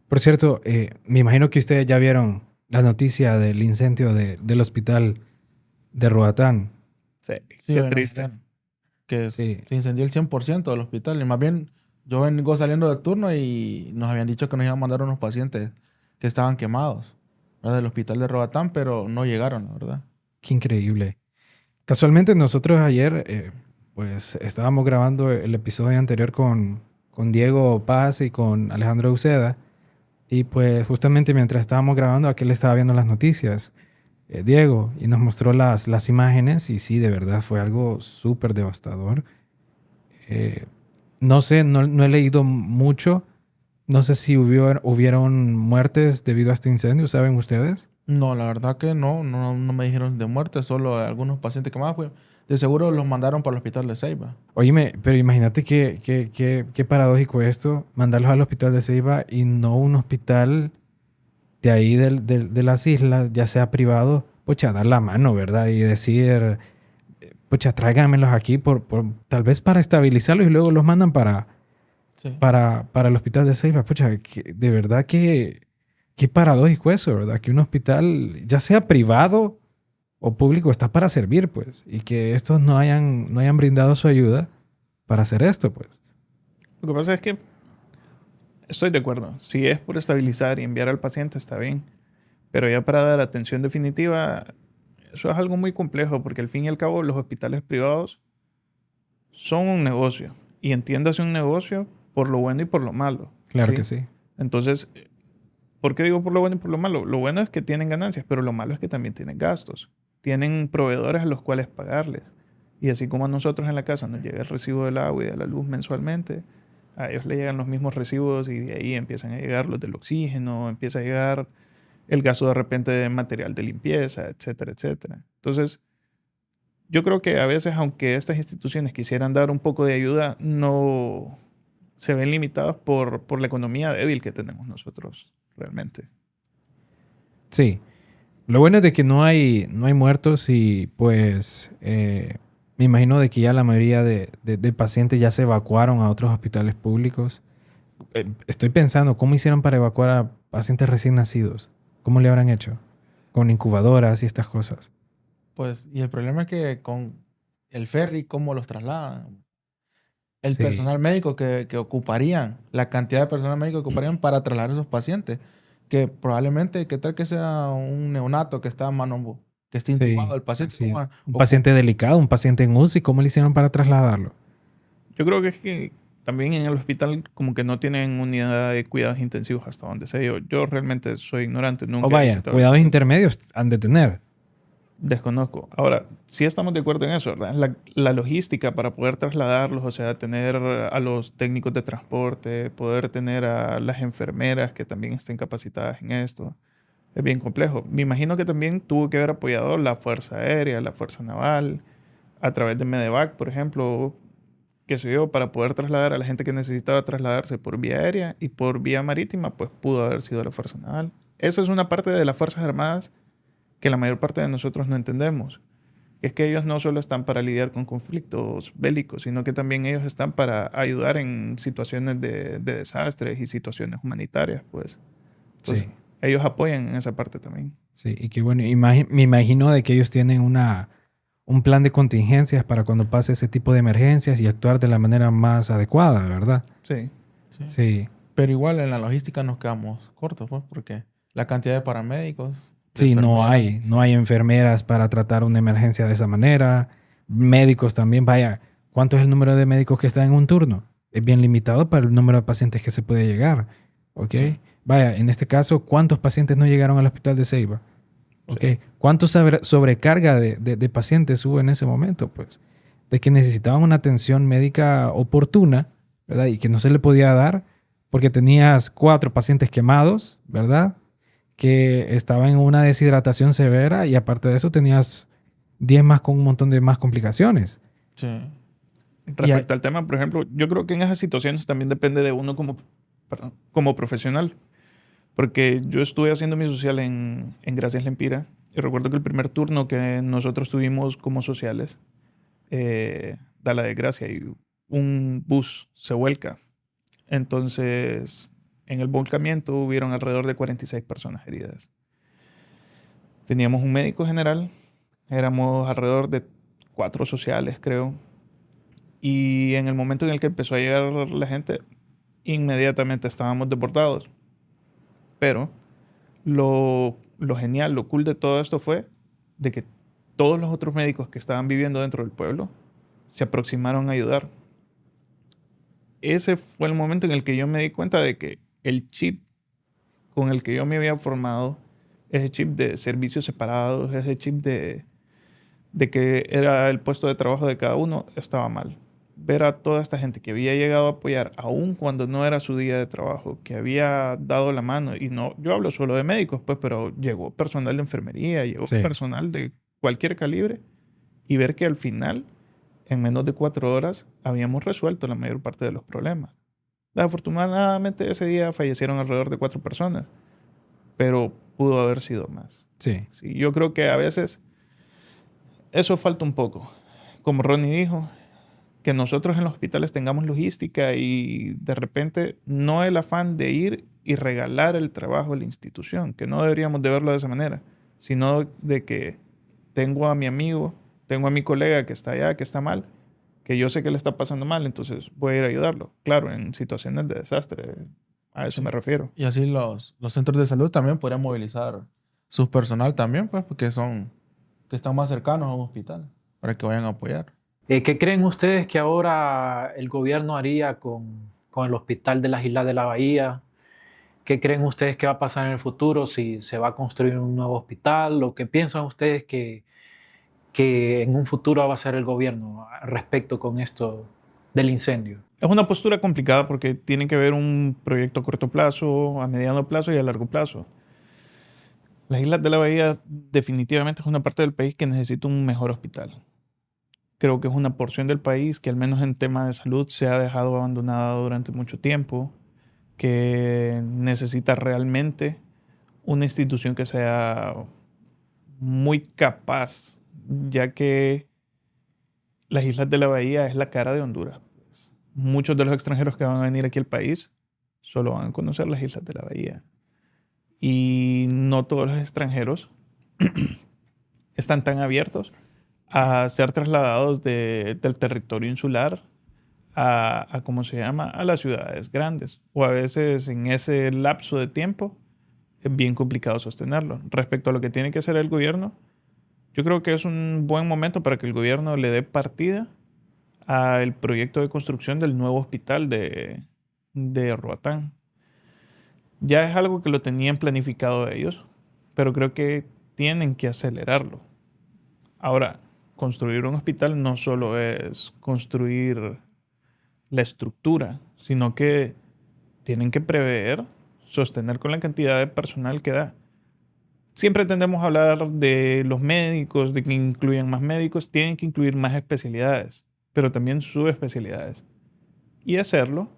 Por cierto, me imagino que ustedes ya vieron la noticia del incendio del hospital de Roatán. Sí, Sí, qué bueno, triste. Sí. se incendió el 100% del hospital. Y más bien, yo vengo saliendo de turno y nos habían dicho que nos iban a mandar unos pacientes que estaban quemados, ¿verdad? Del hospital de Roatán, pero no llegaron, la ¿verdad? Qué increíble. Casualmente nosotros ayer, pues estábamos grabando el episodio anterior con Diego Paz y con Alejandro Uceda. Y pues justamente mientras estábamos grabando, aquel estaba viendo las noticias, Diego, y nos mostró las imágenes. Y sí, de verdad fue algo súper devastador. Eh, no sé, no he leído mucho. No sé si hubieron muertes debido a este incendio, ¿saben ustedes? No, la verdad que no me dijeron de muerte, solo algunos pacientes quemados, pues de seguro los mandaron para el hospital de Ceiba. Oíme, pero imagínate qué paradójico esto, mandarlos al hospital de Ceiba y no un hospital de ahí de las islas, ya sea privado, pucha, dar la mano, ¿verdad? Y decir, pucha, tráiganmelos aquí tal vez para estabilizarlos y luego los mandan Sí. para el hospital de Ceiba. Pucha, de verdad qué paradójico eso, ¿verdad? Que un hospital, ya sea privado o público, está para servir, pues, y que estos no hayan brindado su ayuda para hacer esto, pues. Lo que pasa es que estoy de acuerdo. Si es por estabilizar y enviar al paciente, está bien. Pero ya para dar atención definitiva, eso es algo muy complejo porque al fin y al cabo los hospitales privados son un negocio. Y entiéndase un negocio por lo bueno y por lo malo. Claro que ¿Sí? sí. Entonces, ¿por qué digo por lo bueno y por lo malo? Lo bueno es que tienen ganancias, pero lo malo es que también tienen gastos. Tienen proveedores a los cuales pagarles. Y así como a nosotros en la casa nos llega el recibo del agua y de la luz mensualmente, a ellos le llegan los mismos recibos y de ahí empiezan a llegar los del oxígeno, empieza a llegar el gasto de repente de material de limpieza, etcétera, etcétera. Entonces, yo creo que a veces, aunque estas instituciones quisieran dar un poco de ayuda, no se ven limitadas por la economía débil que tenemos nosotros realmente. Sí. Lo bueno es de que no hay muertos y pues me imagino de que ya la mayoría de pacientes ya se evacuaron a otros hospitales públicos. Estoy pensando, ¿cómo hicieron para evacuar a pacientes recién nacidos? ¿Cómo le habrán hecho? Con incubadoras y estas cosas. Pues, y el problema es que con el ferry, ¿cómo los trasladan? El Sí. personal médico que ocuparían, la cantidad de personal médico que ocuparían para trasladar a esos pacientes, que probablemente, ¿qué tal que sea un neonato que está a mano, que esté intubado Sí, el paciente? así ¿Cómo es. Un ocupa? paciente delicado, un paciente en UCI, ¿cómo le hicieron para trasladarlo? Yo creo que es que también en el hospital como que no tienen unidad de cuidados intensivos hasta donde sé yo. Yo realmente soy ignorante, O nunca he vaya, visitado el cuidados hospital. intermedios han de tener. Desconozco. Ahora, sí estamos de acuerdo en eso, ¿verdad? La logística para poder trasladarlos, o sea, tener a los técnicos de transporte, poder tener a las enfermeras que también estén capacitadas en esto, es bien complejo. Me imagino que también tuvo que haber apoyado la Fuerza Aérea, la Fuerza Naval, a través de Medevac, por ejemplo, qué sé yo, para poder trasladar a la gente que necesitaba trasladarse por vía aérea y por vía marítima, pues pudo haber sido la Fuerza Naval. Eso es una parte de las Fuerzas Armadas que la mayor parte de nosotros no entendemos. Es que ellos no solo están para lidiar con conflictos bélicos, sino que también ellos están para ayudar en situaciones de desastres y situaciones humanitarias, pues. Entonces, Sí, ellos apoyan en esa parte también. sí. Y que bueno, me imagino de que ellos tienen un plan de contingencias para cuando pase ese tipo de emergencias y actuar de la manera más adecuada, ¿verdad? Sí. Sí. Sí. Pero igual en la logística nos quedamos cortos, pues, porque la cantidad de paramédicos, de Sí, enfermeras, no hay enfermeras para tratar una emergencia de esa manera. Médicos también, vaya, ¿cuánto es el número de médicos que están en un turno? Es bien limitado para el número de pacientes que se puede llegar, ¿ok? sí, Vaya, en este caso, ¿cuántos pacientes no llegaron al hospital de Ceiba? ¿Ok? Sí. ¿Cuánto sobrecarga de pacientes hubo en ese momento? Pues, de que necesitaban una atención médica oportuna, ¿verdad? Y que no se le podía dar porque tenías 4 pacientes quemados, ¿verdad? Que estaban en una deshidratación severa y aparte de eso tenías 10 más con un montón de más complicaciones. sí. Y hay- Respecto al tema, por ejemplo, yo creo que en esas situaciones también depende de uno como, perdón, como profesional. Porque yo estuve haciendo mi social en Gracias Lempira y recuerdo que el primer turno que nosotros tuvimos como sociales da la desgracia y un bus se vuelca. Entonces En el volcamiento hubieron alrededor de 46 personas heridas. Teníamos un médico general, éramos alrededor de 4 sociales, creo. Y en el momento en el que empezó a llegar la gente, inmediatamente estábamos deportados. Pero lo genial, lo cool de todo esto fue de que todos los otros médicos que estaban viviendo dentro del pueblo se aproximaron a ayudar. Ese fue el momento en el que yo me di cuenta de que el chip con el que yo me había formado, ese chip de servicios separados, ese chip de que era el puesto de trabajo de cada uno, estaba mal. Ver a toda esta gente que había llegado a apoyar, aun cuando no era su día de trabajo, que había dado la mano, y no, yo hablo solo de médicos, pues, pero llegó personal de enfermería, llegó Sí. personal de cualquier calibre, y ver que al final, en menos de 4 horas, habíamos resuelto la mayor parte de los problemas. Afortunadamente ese día fallecieron alrededor de 4 personas, pero pudo haber sido más. Sí. Sí, yo creo que a veces eso falta un poco. Como Ronnie dijo, que nosotros en los hospitales tengamos logística y de repente no el afán de ir y regalar el trabajo a la institución, que no deberíamos de verlo de esa manera, sino de que tengo a mi amigo, tengo a mi colega que está allá, que está mal, que yo sé que le está pasando mal, entonces voy a ir a ayudarlo. Claro, en situaciones de desastre, a eso Sí. me refiero. Y así los centros de salud también podrían movilizar su personal también, pues, porque que están más cercanos a un hospital, para que vayan a apoyar. ¿Qué creen ustedes que ahora el gobierno haría con el hospital de las Islas de la Bahía? ¿Qué creen ustedes que va a pasar en el futuro? ¿Si se va a construir un nuevo hospital? ¿O qué piensan ustedes que en un futuro va a hacer el gobierno respecto con esto del incendio? Es una postura complicada porque tiene que ver un proyecto a corto plazo, a mediano plazo y a largo plazo. Las Islas de la Bahía definitivamente es una parte del país que necesita un mejor hospital. Creo que es una porción del país que al menos en tema de salud se ha dejado abandonada durante mucho tiempo, que necesita realmente una institución que sea muy capaz, ya que las Islas de la Bahía es la cara de Honduras. Muchos de los extranjeros que van a venir aquí al país solo van a conocer las Islas de la Bahía. Y no todos los extranjeros están tan abiertos a ser trasladados del territorio insular a ¿cómo se llama? A las ciudades grandes. O a veces en ese lapso de tiempo es bien complicado sostenerlo. Respecto a lo que tiene que hacer el gobierno, yo creo que es un buen momento para que el gobierno le dé partida al proyecto de construcción del nuevo hospital de Roatán. Ya es algo que lo tenían planificado ellos, pero creo que tienen que acelerarlo. Ahora, construir un hospital no solo es construir la estructura, sino que tienen que prever, sostener con la cantidad de personal que da. Siempre tendemos a hablar de los médicos, de que incluyan más médicos, tienen que incluir más especialidades, pero también subespecialidades. Y hacerlo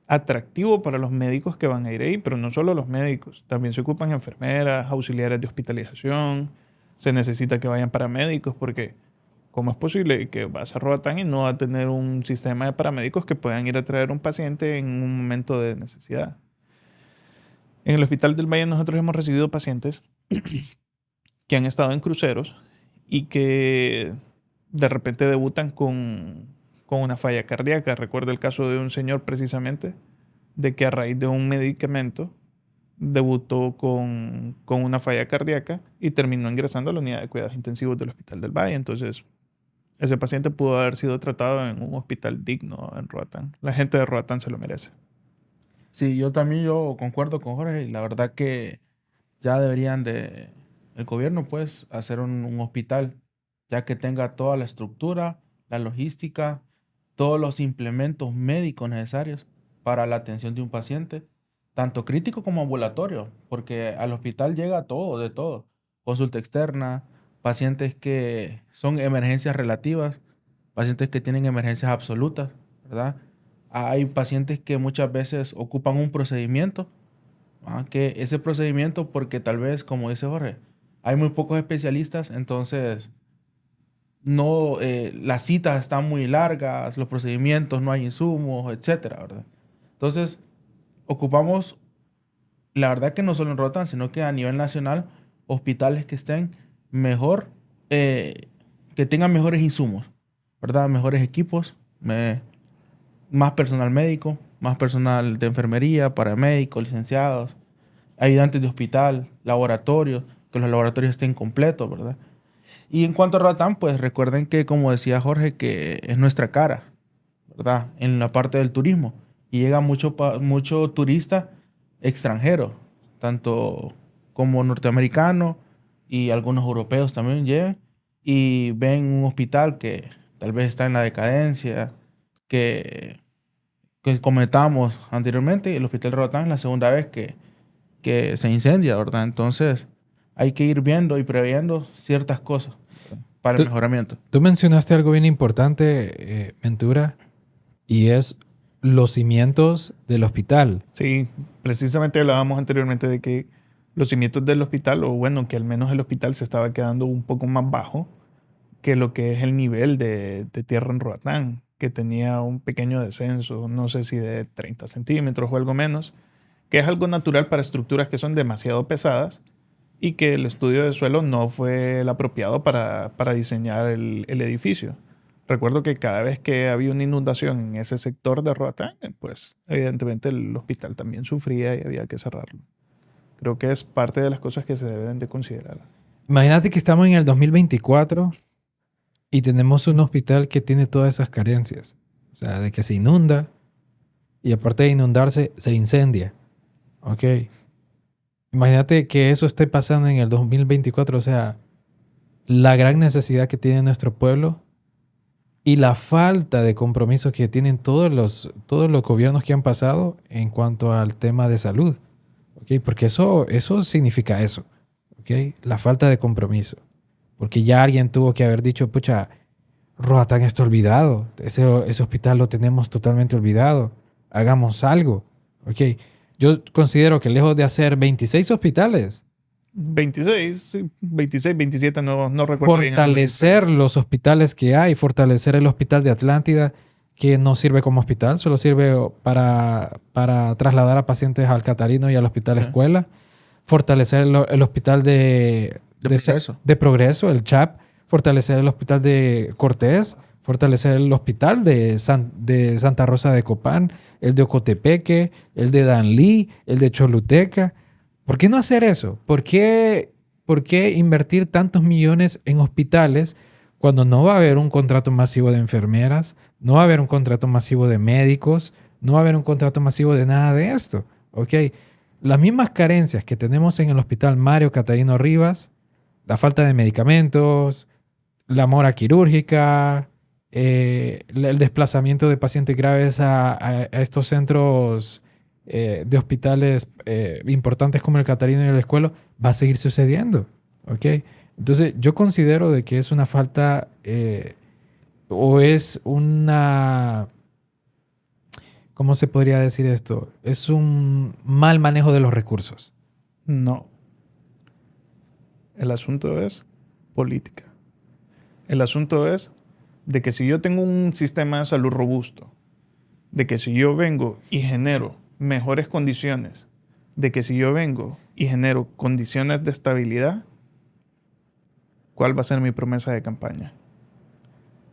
atractivo para los médicos que van a ir ahí, pero no solo los médicos, también se ocupan enfermeras, auxiliares de hospitalización, se necesita que vayan paramédicos porque ¿cómo es posible que vas a Roatán y no va a tener un sistema de paramédicos que puedan ir a traer un paciente en un momento de necesidad? En el Hospital del Valle nosotros hemos recibido pacientes que han estado en cruceros y que de repente debutan con una falla cardíaca. Recuerdo el caso de un señor precisamente de que a raíz de un medicamento debutó con una falla cardíaca y terminó ingresando a la unidad de cuidados intensivos del Hospital del Valle. Entonces, ese paciente pudo haber sido tratado en un hospital digno en Roatán. La gente de Roatán se lo merece. Sí, yo concuerdo con Jorge y la verdad que ya deberían el gobierno pues hacer un hospital ya que tenga toda la estructura, la logística, todos los implementos médicos necesarios para la atención de un paciente, tanto crítico como ambulatorio, porque al hospital llega todo, de todo, consulta externa, pacientes que son emergencias relativas, pacientes que tienen emergencias absolutas, ¿verdad? Hay pacientes que muchas veces ocupan un procedimiento, que ese procedimiento, porque tal vez, como dice Jorge, hay muy pocos especialistas, entonces no, las citas están muy largas, los procedimientos no hay insumos, etcétera, ¿verdad? Entonces, ocupamos la verdad que no solo en Roatán, sino que a nivel nacional, hospitales que estén mejor, que tengan mejores insumos, ¿verdad? Mejores equipos, más personal médico, más personal de enfermería, paramédicos, licenciados, ayudantes de hospital, laboratorios, que los laboratorios estén completos, ¿verdad? Y en cuanto a Roatán, pues recuerden que, como decía Jorge, que es nuestra cara, ¿verdad? En la parte del turismo. Y llega mucho turista extranjero, tanto como norteamericano y algunos europeos también llegan y ven un hospital que tal vez está en la decadencia, que comentamos anteriormente. El hospital de Roatán es la segunda vez que se incendia, ¿verdad? Entonces hay que ir viendo y previendo ciertas cosas, ¿verdad? Para el Tú- mejoramiento. Tú mencionaste algo bien importante, Ventura, y es los cimientos del hospital. Sí, precisamente hablábamos anteriormente de que los cimientos del hospital, o bueno, que al menos el hospital se estaba quedando un poco más bajo que lo que es el nivel de tierra en Roatán, que tenía un pequeño descenso, no sé si de 30 centímetros o algo menos, que es algo natural para estructuras que son demasiado pesadas y que el estudio de suelo no fue el apropiado para diseñar el edificio. Recuerdo que cada vez que había una inundación en ese sector de Roatán, pues evidentemente el hospital también sufría y había que cerrarlo. Creo que es parte de las cosas que se deben de considerar. Imagínate que estamos en el 2024 y tenemos un hospital que tiene todas esas carencias. O sea, de que se inunda y aparte de inundarse, se incendia. Ok. Imagínate que eso esté pasando en el 2024. O sea, la gran necesidad que tiene nuestro pueblo y la falta de compromiso que tienen todos los gobiernos que han pasado en cuanto al tema de salud. ¿Ok? Porque eso significa eso. ¿Ok? La falta de compromiso. Porque ya alguien tuvo que haber dicho, pucha, Roatán está olvidado. Ese hospital lo tenemos totalmente olvidado. Hagamos algo. ¿Ok? Yo considero que lejos de hacer 26 hospitales, 26, sí, 26, 27, no recuerdo bien. fortalecer los hospitales que hay, fortalecer el hospital de Atlántida, que no sirve como hospital, solo sirve para trasladar a pacientes al Catarino y al hospital Sí. escuela, fortalecer el hospital De Progreso. de Progreso, el CHAP, fortalecer el hospital de Cortés, fortalecer el hospital de Santa Rosa de Copán, el de Ocotepeque, el de Danlí, el de Choluteca. ¿Por qué no hacer eso? ¿Por qué invertir tantos millones en hospitales cuando no va a haber un contrato masivo de enfermeras, no va a haber un contrato masivo de médicos, no va a haber un contrato masivo de nada de esto? ¿Ok? Las mismas carencias que tenemos en el hospital Mario Catarino Rivas, la falta de medicamentos, la mora quirúrgica, el desplazamiento de pacientes graves a estos centros de hospitales importantes como el Catarino y el Escuelo, va a seguir sucediendo. ¿Ok? Entonces, yo considero de que es una falta o es una... ¿Cómo se podría decir esto? Es un mal manejo de los recursos. No. El asunto es política. El asunto es de que si yo tengo un sistema de salud robusto, de que si yo vengo y genero mejores condiciones, de que si yo vengo y genero condiciones de estabilidad, ¿cuál va a ser mi promesa de campaña?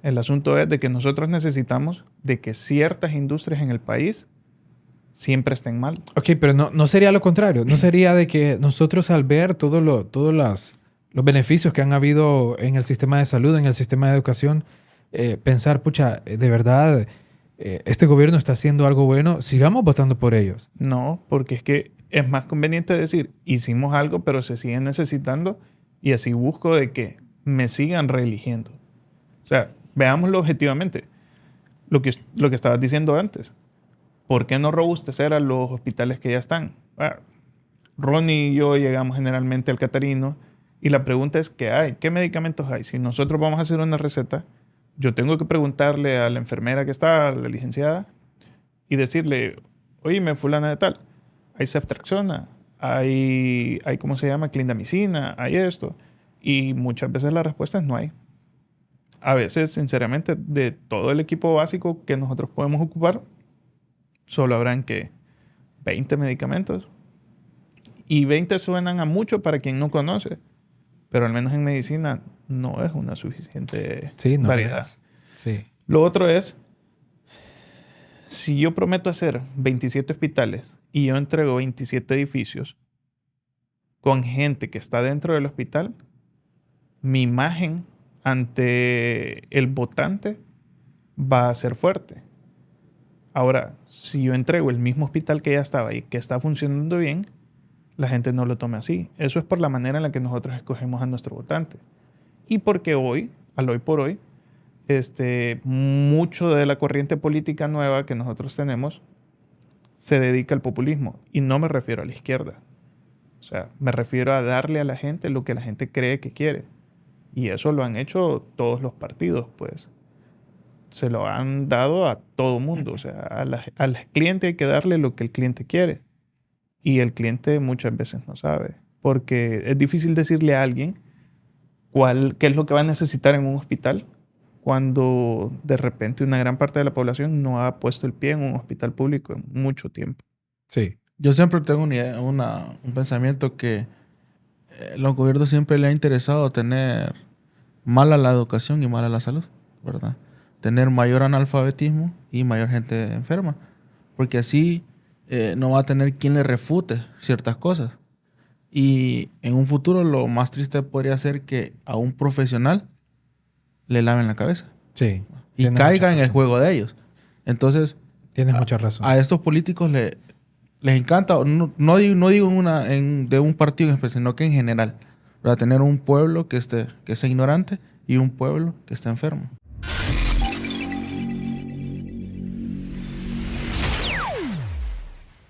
El asunto es de que nosotros necesitamos de que ciertas industrias en el país siempre estén mal. Ok, pero no sería lo contrario. No sería de que nosotros al ver todos los beneficios que han habido en el sistema de salud, en el sistema de educación, pensar, pucha, de verdad, este gobierno está haciendo algo bueno, sigamos votando por ellos. No, porque es que es más conveniente decir, hicimos algo, pero se siguen necesitando y así busco de que me sigan reeligiendo. O sea, veámoslo objetivamente. Lo que estabas diciendo antes. ¿Por qué no robustecer a los hospitales que ya están? Ronnie y yo llegamos generalmente al Catarino y la pregunta es, ¿qué hay? ¿Qué medicamentos hay? Si nosotros vamos a hacer una receta, yo tengo que preguntarle a la enfermera que está, a la licenciada, y decirle, oye, fulana de tal, hay ceftriaxona, hay ¿cómo se llama? Clindamicina, hay esto. Y muchas veces la respuesta es no hay. A veces, sinceramente, de todo el equipo básico que nosotros podemos ocupar, solo habrán que 20 medicamentos. Y 20 suenan a mucho para quien no conoce. Pero al menos en medicina no es una suficiente Sí, no variedad. es. Sí. Lo otro es, si yo prometo hacer 27 hospitales y yo entrego 27 edificios con gente que está dentro del hospital, mi imagen ante el votante va a ser fuerte. Ahora, si yo entrego el mismo hospital que ya estaba y que está funcionando bien, la gente no lo tome así. Eso es por la manera en la que nosotros escogemos a nuestro votante. Y porque hoy, al hoy por hoy, mucho de la corriente política nueva que nosotros tenemos se dedica al populismo. Y no me refiero a la izquierda. O sea, me refiero a darle a la gente lo que la gente cree que quiere. Y eso lo han hecho todos los partidos, pues. Se lo han dado a todo mundo. O sea, al cliente hay que darle lo que el cliente quiere. Y el cliente muchas veces no sabe. Porque es difícil decirle a alguien qué es lo que va a necesitar en un hospital cuando de repente una gran parte de la población no ha puesto el pie en un hospital público en mucho tiempo. Sí. Yo siempre tengo un pensamiento que los gobiernos siempre le ha interesado tener mala la educación y mala la salud, ¿verdad? Tener mayor analfabetismo y mayor gente enferma. Porque así no va a tener quien le refute ciertas cosas. Y en un futuro lo más triste podría ser que a un profesional le laven la cabeza. Sí. Y Tienes caiga mucha en el razón. juego de ellos. Entonces, Tienes mucha razón. a estos políticos les encanta, no digo de un partido en especial, sino que en general, para tener un pueblo que sea ignorante y un pueblo que esté enfermo.